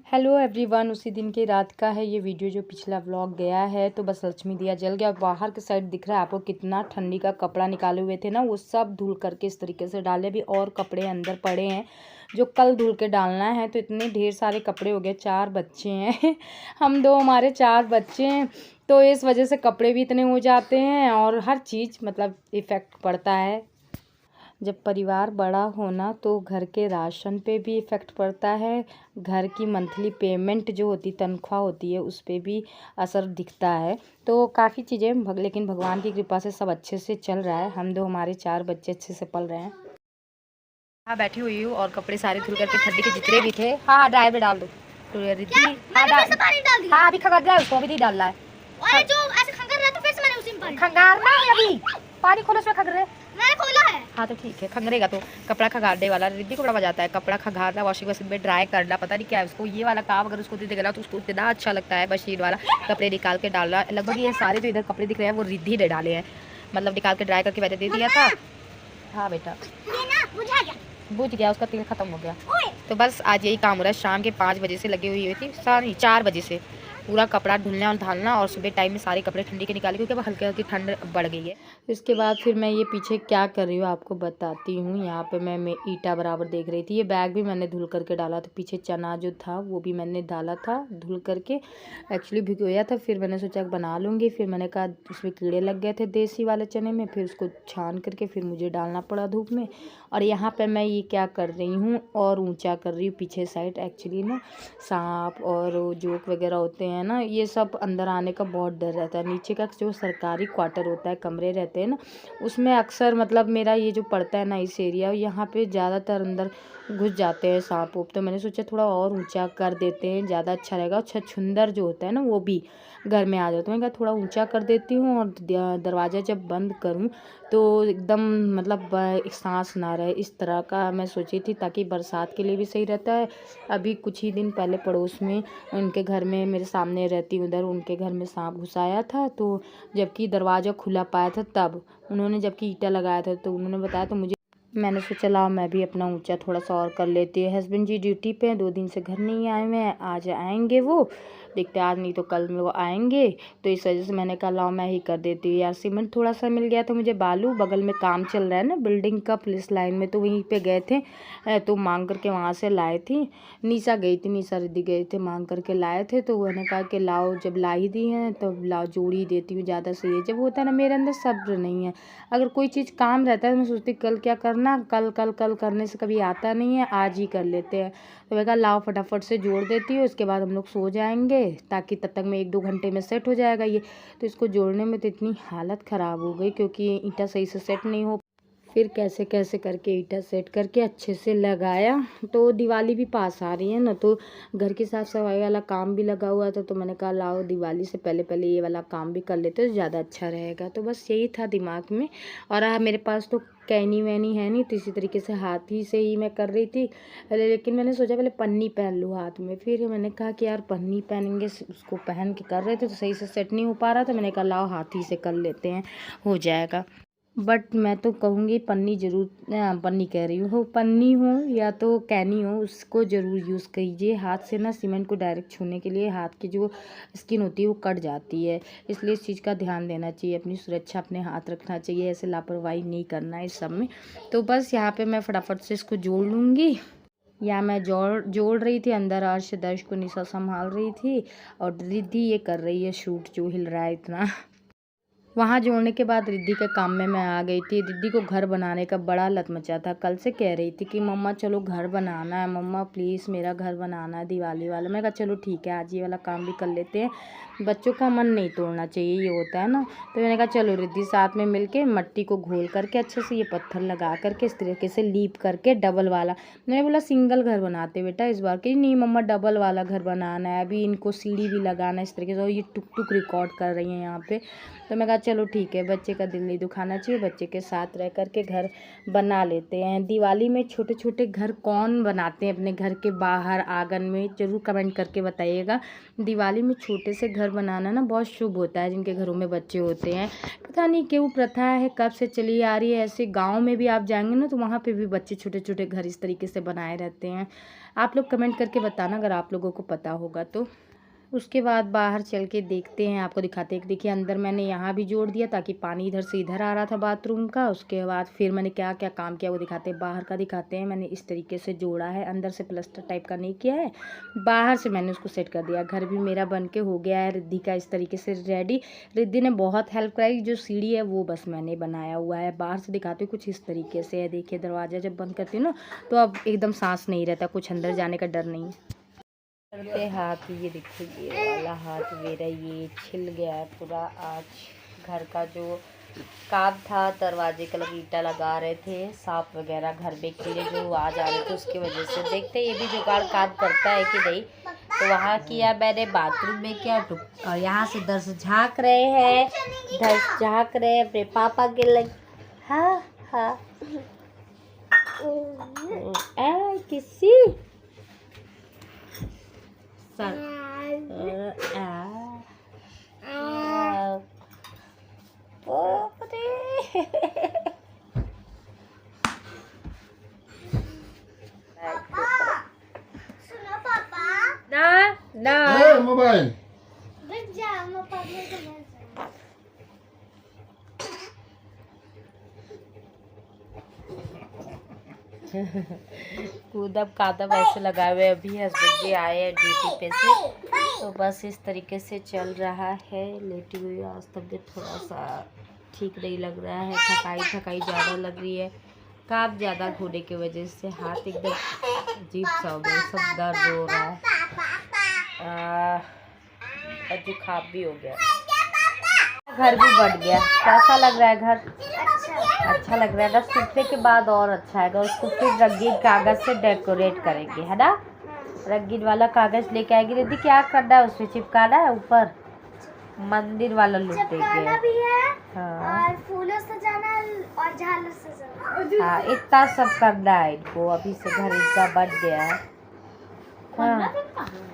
Hello everyone, उसी दिन की रात का है ये वीडियो जो पिछला व्लॉग गया है। तो बस लक्ष्मी दिया जल गया। बाहर के साइड दिख रहा है आपको कितना ठंडी का कपड़ा निकाले हुए थे ना, वो सब धुल करके इस तरीके से डाले। भी और कपड़े अंदर पड़े हैं जो कल धुल के डालना है। तो इतने ढेर सारे कपड़े हो गए। 4 बच्चे हैं हम दो, हमारे 4 बच्चे हैं। तो इस वजह से कपड़े भी इतने हो जाते हैं और हर चीज़ मतलब इफ़ेक्ट पड़ता है। जब परिवार बड़ा होना तो घर के राशन पे भी इफ़ेक्ट पड़ता है। घर की मंथली पेमेंट जो होती तनख्वाह होती है उस पे भी असर दिखता है। तो काफ़ी चीज़ें लेकिन भगवान की कृपा से सब अच्छे से चल रहा है। हम दो, हमारे 4 बच्चे अच्छे से पल रहे हैं। हाँ, बैठी हुई हूँ और कपड़े सारे धुल करके ठंडी के जितने भी थे हाँ ड्रायर में डाल दो। तो हाँ अभी खंगार दिया, उसको भी डालना है। और जो ऐसे खंगार रहा तो फिर से मैंने उसी में पानी खंगारना है। अभी पानी खोलो, उसमें खंगार मैंने खोला है। हाँ तो ठीक है, खंगरेगा तो कपड़ा खंगारने वाला रिद्धि को बड़ा मजा आता है। कपड़ा खंगारना, वॉशिंग मशीन में ड्राई करना, पता नहीं क्या है उसको। ये वाला काम अगर उसको दे देगा ना तो उसको इतना अच्छा लगता है। मशीन वाला कपड़े निकाल के डालना। लगभग ये सारे जो इधर कपड़े दिख रहे हैं वो रिद्धि ने डाले हैं, मतलब निकाल के ड्राई करके मैंने दे दिया था। हाँ बेटा बुझ गया, उसका तेल खत्म हो गया। तो बस आज यही काम हो रहा है। शाम के 5 बजे से लगी हुई थी, सारी 4 बजे से पूरा कपड़ा धुलना और धालना, और सुबह टाइम में सारे कपड़े ठंडी के निकाले क्योंकि अब हल्की हल्की ठंड बढ़ गई है। इसके बाद फिर मैं ये पीछे क्या कर रही हूँ आपको बताती हूँ। यहाँ पे मैं ईटा बराबर देख रही थी। ये बैग भी मैंने धुल करके डाला था। पीछे चना जो था वो भी मैंने डाला था धुल करके, एक्चुअली भिगोया था। फिर मैंने सोचा बना लूँगी। फिर मैंने कहा उसमें कीड़े लग गए थे देसी वाले चने में, फिर उसको छान करके फिर मुझे डालना पड़ा धूप में। और यहाँ पे मैं ये क्या कर रही हूँ और ऊंचा कर रही हूँ पीछे साइड। एक्चुअली ना सांप और जोक वगैरह होते हैं ना, ये सब अंदर आने का बहुत डर रहता है। नीचे का जो सरकारी क्वार्टर होता है, कमरे रहते हैं ना, उसमें अक्सर मतलब मेरा ये जो पड़ता है ना इस एरिया, यहाँ पे ज़्यादातर अंदर घुस जाते हैं सांप उप। तो मैंने सोचा थोड़ा और ऊंचा कर देते हैं, ज़्यादा अच्छा रहेगा। और छछूंदर जो होता है ना वो भी घर में आ जाता है। मैं कहा थोड़ा ऊंचा कर देती हूँ और दरवाज़ा जब बंद करूँ तो एकदम मतलब सांस ना रहे, इस तरह का मैं सोची थी, ताकि बरसात के लिए भी सही रहता है। अभी कुछ ही दिन पहले पड़ोस में उनके घर में, मेरे सामने रहती उधर, उनके घर में सांप घुस आया था। तो जबकि दरवाज़ा खुला पाया था तब उन्होंने, जबकि ईंटा लगाया था, तो उन्होंने बताया। तो मुझे मैंने सोचा लाओ मैं भी अपना ऊंचा थोड़ा सा और कर लेती है। हस्बैंड जी ड्यूटी पे हैं, 2 दिन से घर नहीं आए हुए हैं। आज आएंगे वो, देखते आज नहीं तो कल में वो आएंगे। तो इस वजह से मैंने कहा लाओ मैं ही कर देती हूँ। यार सीमेंट थोड़ा सा मिल गया था मुझे, बालू बगल में काम चल रहा है ना बिल्डिंग का पुलिस लाइन में, तो वहीं पे गए थे तो मांग करके वहाँ से लाए थी। निशा गई थी, निशा रिद्धि गए थे, मांग करके लाए थे। तो मैंने कहा कि लाओ जब ला ही दी हैं तो लाओ जोड़ी देती हूँ ज़्यादा सही है। जब होता है ना, मेरे अंदर सब्र नहीं है। अगर कोई चीज़ काम रहता है मैं सोचती कल क्या करना, कल कल कल करने से कभी आता नहीं है, आज ही कर लेते हैं। तो मैं कहा लाओ फटाफट से जोड़ देती हूँ, उसके बाद हम लोग सो जाएंगे, ताकि तब तक में 1-2 घंटे में सेट हो जाएगा ये। तो इसको जोड़ने में तो इतनी हालत ख़राब हो गई क्योंकि ईंटा सही से सेट नहीं हो। फिर कैसे कैसे करके ईंटा सेट करके अच्छे से लगाया। तो दिवाली भी पास आ रही है ना, तो घर की साफ सफाई वाला काम भी लगा हुआ था। तो मैंने कहा लाओ दिवाली से पहले पहले ये वाला काम भी कर लेते तो ज़्यादा अच्छा रहेगा। तो बस यही था दिमाग में। और मेरे पास तो कैनी वैनी है नहीं, तो इसी तरीके से हाथ ही से ही मैं कर रही थी। लेकिन मैंने सोचा पहले पन्नी पहन लूँ हाथ में। फिर मैंने कहा कि यार पन्नी पहनेंगे, उसको पहन के कर रहे थे तो सही से सेट नहीं हो पा रहा था। मैंने कहा लाओ हाथ ही से कर लेते हैं, हो जाएगा। बट मैं तो कहूँगी पन्नी ज़रूर, पन्नी कह रही हूँ, पन्नी हो या तो कैनी हो, उसको ज़रूर यूज़ कीजिए। हाथ से ना सीमेंट को डायरेक्ट छूने के लिए हाथ की जो स्किन होती है वो कट जाती है, इसलिए इस चीज़ का ध्यान देना चाहिए। अपनी सुरक्षा अपने हाथ रखना चाहिए, ऐसे लापरवाही नहीं करना है इस सब में। तो बस यहाँ पे मैं फटाफट से इसको जोड़ लूँगी। या मैं जोड़ रही थी अंदर, अर्श दर्श को निशा संभाल रही थी और रिद्धि ये कर रही है शूट, जो हिल रहा है इतना। वहाँ जोड़ने के बाद रिद्धि के काम में मैं आ गई थी। रिद्धि को घर बनाने का बड़ा लत मचा था। कल से कह रही थी कि मम्मा चलो घर बनाना है, मम्मा प्लीज़ मेरा घर बनाना है दिवाली वाला। मैं कहा चलो ठीक है, आज ये वाला काम भी कर लेते हैं। बच्चों का मन नहीं तोड़ना चाहिए, ये होता है ना। तो मैंने कहा चलो रिद्धि साथ में मिलके मट्टी को घोल करके अच्छे से ये पत्थर लगा करके इस तरीके से लीप करके डबल वाला, मैंने बोला सिंगल घर बनाते बेटा इस बार, कि नहीं मम्मा डबल वाला घर बनाना है, अभी इनको सीढ़ी भी लगाना है इस तरीके से। और ये टुक टुक रिकॉर्ड कर रही है यहाँ पे। तो मैं कहा चलो ठीक है, बच्चे का दिल नहीं दुखाना चाहिए, बच्चे के साथ रह कर के घर बना लेते हैं। दिवाली में छोटे छोटे घर कौन बनाते हैं अपने घर के बाहर आंगन में, ज़रूर कमेंट करके बताइएगा। दिवाली में छोटे से घर बनाना ना बहुत शुभ होता है, जिनके घरों में बच्चे होते हैं। पता नहीं क्यों प्रथा है, कब से चली आ रही है। ऐसे गाँव में भी आप जाएंगे ना तो वहाँ पर भी बच्चे छोटे छोटे घर इस तरीके से बनाए रहते हैं। आप लोग कमेंट करके बताना अगर आप लोगों को पता होगा तो। उसके बाद बाहर चल के देखते हैं, आपको दिखाते हैं। देखिए अंदर मैंने यहाँ भी जोड़ दिया ताकि पानी इधर से इधर आ रहा था बाथरूम का। उसके बाद फिर मैंने क्या क्या काम किया वो दिखाते हैं, बाहर का दिखाते हैं। मैंने इस तरीके से जोड़ा है, अंदर से प्लास्टर टाइप का नहीं किया है, बाहर से मैंने उसको सेट कर दिया। घर भी मेरा बन के हो गया है रिद्धि का इस तरीके से रेडी। रिद्धि ने बहुत हेल्प कराई, जो सीढ़ी है वो बस मैंने बनाया हुआ है। बाहर से दिखाते हुए कुछ इस तरीके से है। देखिए दरवाज़ा जब बंद करती हूँ ना तो अब एकदम सांस नहीं रहता, कुछ अंदर जाने का डर नहीं। करते हाथ, ये देखो ये वाला हाथ मेरा ये छिल गया है पूरा। आज घर का जो काम था, दरवाजे का ईटा लगा रहे थे, सांप वगैरह घर में कीड़े जो आ जा रहे थे उसकी वजह से। देखते ये भी जुगाड़ काम करता है कि नहीं। तो वहाँ किया मैंने, बाथरूम में किया, और यहाँ से इधर से झाँक रहे हैं, इधर झाँक रहे हैं अपने पापा के लग। हाँ हाँ किसी सर सुनो पापा ना ना मोबाइल कूदम कादम ऐसे लगाए हुए। अभी हस्बैंड जी आए हैं ड्यूटी पे से, तो बस इस तरीके से चल रहा है। लेटी हुई आज तबीयत थोड़ा सा ठीक नहीं लग रहा है, थकाई ज़्यादा लग रही है। काम ज़्यादा होने की वजह से हाथ एकदम अजीब सा हो गया, सब दर्द हो रहा है और जुकाम भी हो गया। घर भी बढ़ गया। कैसा लग रहा है घर? अच्छा लग रहा है ना, सूखने के बाद और अच्छा है। उसको फिर रंगीन कागज से डेकोरेट करेंगे, है ना। रंगीन वाला कागज लेके आएंगे। दीदी क्या करना है, उसमें चिपकाना है ऊपर, मंदिर वाला लुक देंगे। भी है हाँ और फूलों से जाना और झालर से जाना। हाँ इतना सब करना है इनको। अभी से घर इनका बन गया है। हाँ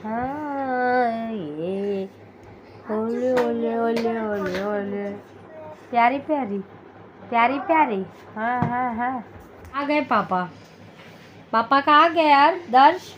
हाँ ये ओले ओले ओले ओले ओले प्यारी प्यारी प्यारी प्यारी। हाँ हाँ हाँ आ गए पापा। पापा कहाँ गए यार? दर्श,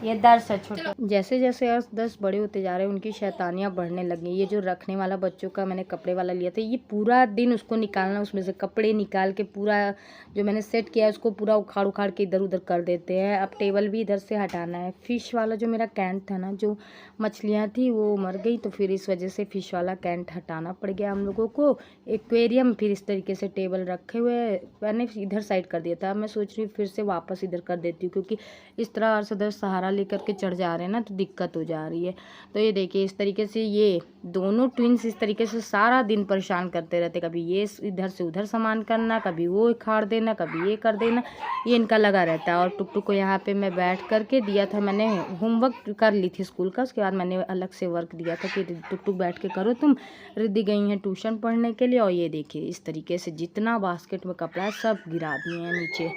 ये दर्श है छोटा। जैसे जैसे अर्श 10 बड़े होते जा रहे हैं उनकी शैतानियाँ बढ़ने लगी। ये जो रखने वाला बच्चों का मैंने कपड़े वाला लिया था, ये पूरा दिन उसको निकालना, उसमें से कपड़े निकाल के पूरा जो मैंने सेट किया है उसको पूरा उखाड़ उखाड़ के इधर उधर कर देते हैं। अब टेबल भी इधर से हटाना है। फ़िश वाला जो मेरा कैंट था ना, जो मछलियाँ थी वो मर गई, तो फिर इस वजह से फ़िश वाला कैंट हटाना पड़ गया हम लोगों को। एक्वेरियम फिर इस तरीके से टेबल रखे हुए मैंने इधर साइड कर दिया था। मैं सोच रही हूँ फिर से वापस इधर कर देती हूँ, क्योंकि इस तरह अर्श इधर सहारा लेकर के चढ़ जा रहे हैं ना तो दिक्कत हो जा रही है। तो ये देखिए इस तरीके से ये दोनों ट्विंस इस तरीके से सारा दिन परेशान करते रहते। कभी ये इधर से उधर सामान करना, कभी वो खाड़ देना, कभी ये कर देना, ये इनका लगा रहता है। और टुकटुक को यहाँ पे मैं बैठ करके दिया था, मैंने होमवर्क कर ली थी स्कूल का, उसके बाद मैंने अलग से वर्क दिया था कि टुकटुक बैठ के करो तुम। रिद्धि गई हैं ट्यूशन पढ़ने के लिए। और ये देखिए इस तरीके से जितना बास्केट में कपड़ा है सब गिरा दिए हैं नीचे।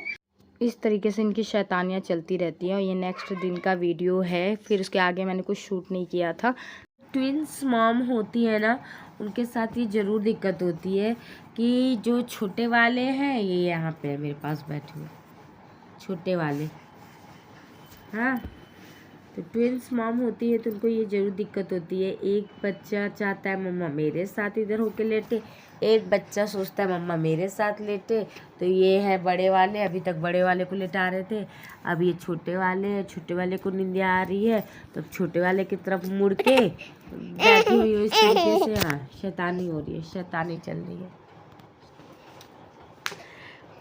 इस तरीके से इनकी शैतानियाँ चलती रहती हैं। और ये नेक्स्ट दिन का वीडियो है, फिर उसके आगे मैंने कुछ शूट नहीं किया था। ट्विंस मॉम होती है ना, उनके साथ ये ज़रूर दिक्कत होती है कि जो छोटे वाले हैं ये यहाँ पे है मेरे पास बैठे हुए, छोटे वाले। हाँ तो ट्विंस मॉम होती है तो उनको ये ज़रूर दिक्कत होती है। एक बच्चा चाहता है मम्मा मेरे साथ इधर होके लेटे, एक बच्चा सोचता है मम्मा मेरे साथ लेटे। तो ये है बड़े वाले, अभी तक बड़े वाले को लेटा रहे थे, अब ये छोटे वाले हैं। छोटे वाले को नींद आ रही है तो छोटे वाले की तरफ मुड़ के बैठी हुई हो इस तरीके से। हाँ शैतानी हो रही है, शैतानी चल रही है।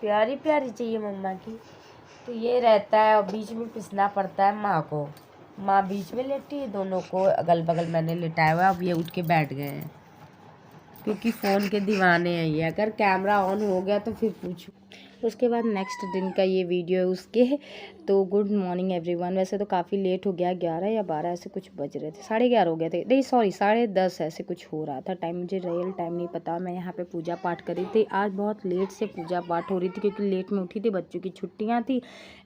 प्यारी प्यारी चाहिए मम्मा की। तो ये रहता है और बीच में पिसना पड़ता है माँ को। माँ बीच में लेटी है, दोनों को अगल बगल मैंने लिटाया हुआ। अब ये उठ के बैठ गए हैं क्योंकि फ़ोन के दीवाने हैं ये। अगर कैमरा ऑन हो गया तो फिर पूछो। उसके बाद नेक्स्ट दिन का ये वीडियो है उसके। तो गुड मॉर्निंग एवरीवन। वैसे तो काफ़ी लेट हो गया, 11 या 12 ऐसे कुछ बज रहे थे, 11:30 हो गए थे, नहीं सॉरी 10:30 ऐसे कुछ हो रहा था टाइम, मुझे रियल टाइम नहीं पता। मैं यहाँ पे पूजा पाठ कर रही थी, आज बहुत लेट से पूजा पाठ हो रही थी क्योंकि लेट में उठी थी, बच्चों की छुट्टियाँ थी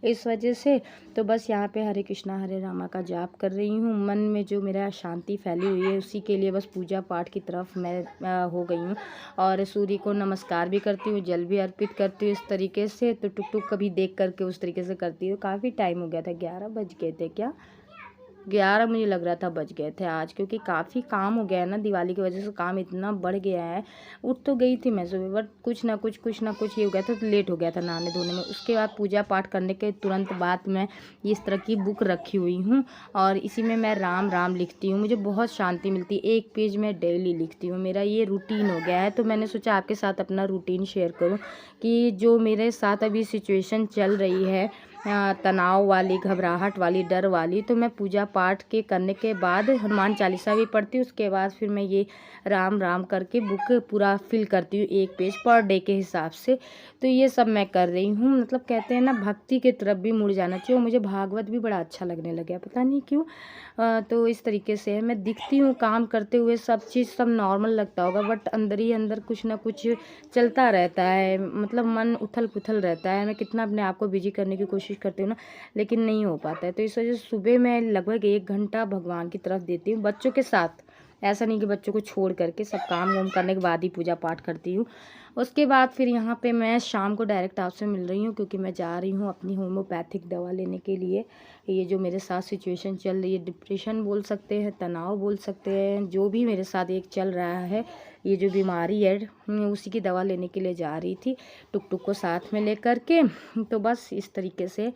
इस वजह से। तो बस यहाँ पे हरे कृष्णा हरे रामा का जाप कर रही हूँ। मन में जो मेरा शांति फैली हुई है उसी के लिए बस पूजा पाठ की तरफ मैं हो गई हूँ। और सूर्य को नमस्कार भी करती हूँ, जल भी अर्पित करती हूँ इस तरीके से। तो टुक टुक कभी देख करके उस तरीके से करती हूँ। काफ़ी टाइम हो गया था, 11 बज गए थे क्या, 11 मुझे लग रहा था बज गए थे आज, क्योंकि काफ़ी काम हो गया है ना, दिवाली की वजह से काम इतना बढ़ गया है। उठ तो गई थी मैं सुबह, बट कुछ ना कुछ ये हो गया था, तो लेट हो गया था नहाने धोने में। उसके बाद पूजा पाठ करने के तुरंत बाद मैं इस तरह की बुक रखी हुई हूँ और इसी में मैं राम राम लिखती हूँ। मुझे बहुत शांति मिलती है, एक पेज मैं डेली लिखती हूँ, मेरा ये रूटीन हो गया है। तो मैंने सोचा आपके साथ अपना रूटीन शेयर करूँ कि जो मेरे साथ अभी सिचुएशन चल रही है तनाव वाली, घबराहट वाली, डर वाली, तो मैं पूजा पाठ के करने के बाद हनुमान चालीसा भी पढ़ती हूँ। उसके बाद फिर मैं ये राम राम करके बुक पूरा फिल करती हूँ, एक पेज पर डे के हिसाब से। तो ये सब मैं कर रही हूँ। मतलब कहते हैं ना, भक्ति की तरफ भी मुड़ जाना चाहिए। मुझे भागवत भी बड़ा अच्छा लगने लगा, पता नहीं क्यों। तो इस तरीके से मैं दिखती हूँ काम करते हुए, सब चीज़ सब नॉर्मल लगता होगा, बट अंदर ही अंदर कुछ ना कुछ चलता रहता है। मतलब मन उथल पुथल रहता है। मैं कितना अपने आप को बिजी करने की कोशिश करती हूँ ना, लेकिन नहीं हो पाता है। तो इस वजह से सुबह मैं लगभग 1 घंटा भगवान की तरफ देती हूँ, बच्चों के साथ। ऐसा नहीं कि बच्चों को छोड़ करके, सब काम वाम करने के बाद ही पूजा पाठ करती हूँ। उसके बाद फिर यहाँ पे मैं शाम को डायरेक्ट आपसे मिल रही हूँ, क्योंकि मैं जा रही हूँ अपनी होम्योपैथिक दवा लेने के लिए। ये जो मेरे साथ सिचुएशन चल रही है, डिप्रेशन बोल सकते हैं, तनाव बोल सकते हैं, जो भी मेरे साथ एक चल रहा है, ये जो बीमारी है, उसी की दवा लेने के लिए जा रही थी, टुक टुक को साथ में लेकर के। तो बस इस तरीके से।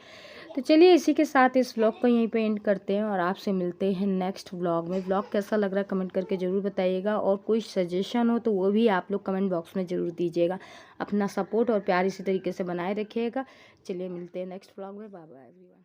तो चलिए इसी के साथ इस व्लॉग को यहीं पे एंड करते हैं और आपसे मिलते हैं नेक्स्ट व्लॉग में। व्लॉग कैसा लग रहा है कमेंट करके ज़रूर बताइएगा, और कोई सजेशन हो तो वो भी आप लोग कमेंट बॉक्स में ज़रूर दीजिएगा। अपना सपोर्ट और प्यार इसी तरीके से बनाए रखिएगा। चलिए मिलते हैं नेक्स्ट व्लॉग में। Bye bye everyone.